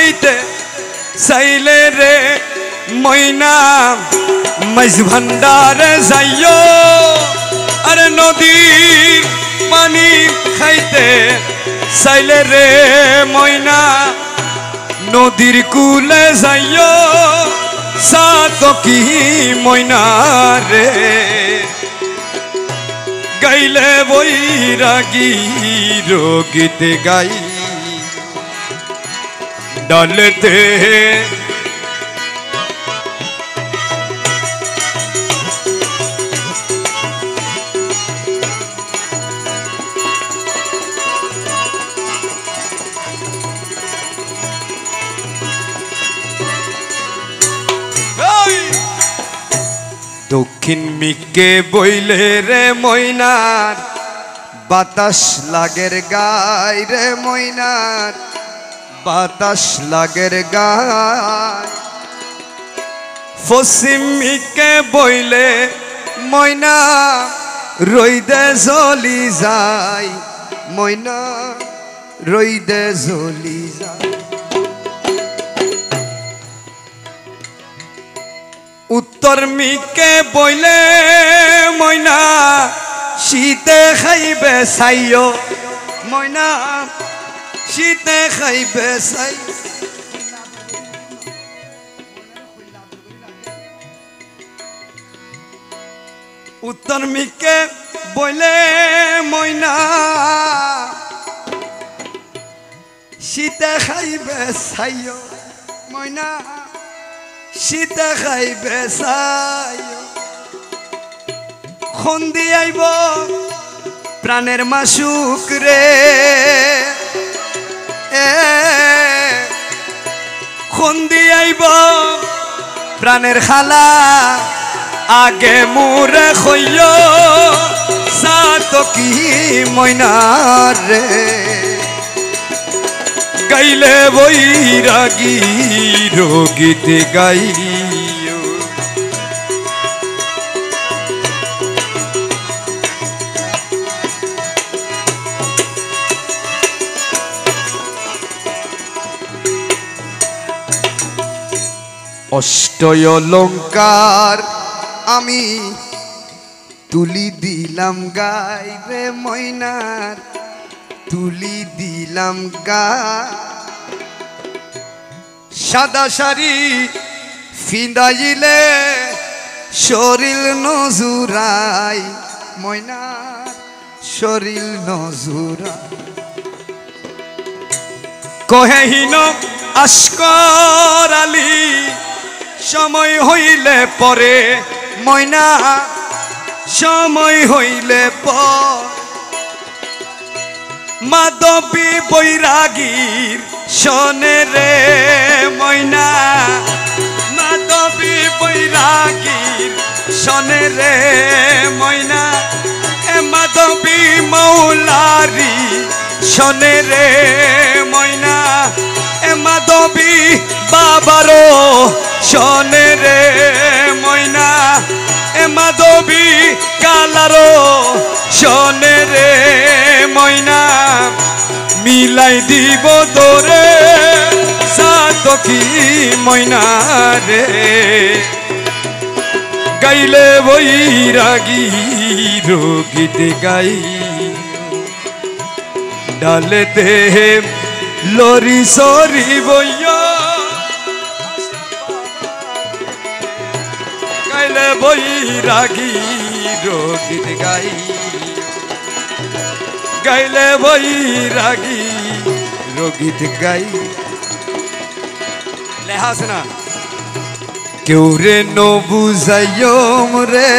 খাইতে চাইলে রে ময়না মাইজ ভান্ডারে যাইও আরে নদীর পানি খাইতে চাইলে রে ময়না নদীর কুলে যাইও সাতকি ময়না রে গাইলে বৈরাগী গীতে গাই ডালতে দক্ষিণ মিকে বইলে রে ময়নার বাতাস লাগের গায় রে ময়নার বাতাস লাগের গায় পশ্চিম মিকে বইলে ময়না রইদে জ্বলি যায় ময়না রইদে জ্বলি যায় উত্তর মিকে বইলে ময়না শীতে খাইবে চাইও ময়না শীতে খাইবে চাই উত্তর মিকে বইলে ময়না শীতে খাইবে চাইও ময়না শীতে খাইবে চাইও খন্দি আইব প্রাণের মাসুক রে খন্দি আইব প্রাণের খালা আগে মুরে খইও সাতকি ময়না রে গাইলে বৈরাগী গীতে গাইও অষ্টয় অলঙ্কার আমি তুলি দিলাম গাই রে ময়নার তুলি দিলাম গা সাদা শাড়ি ফিদাইলে শরীর নজুরাই ময়না শরীর নজুরা কহেহীন আস্কর আলী সময় হইলে পরে ময়না সময় হইলে পর মাধবী বৈরাগীর শোনে রে ময়না মাধবী বৈরাগীর শোনে রে ময়না এ মাধবী মৌলারি শোনে রে ময়না এ মাধবী বাবারও শোনে রে ময়না এ মাধবী কালারও শোনে রে ময়না মিলাই দিব তোরে সাতকি ময়না রে গাইলে বৈরাগী গীতে গাই ডালেতে লরি সরি বইয়া গাইলে বৈরাগী গীতে গাই গাইলে বৈরাগী গীত গাই লেহাস না কেউ রে নো বুঝাইও রে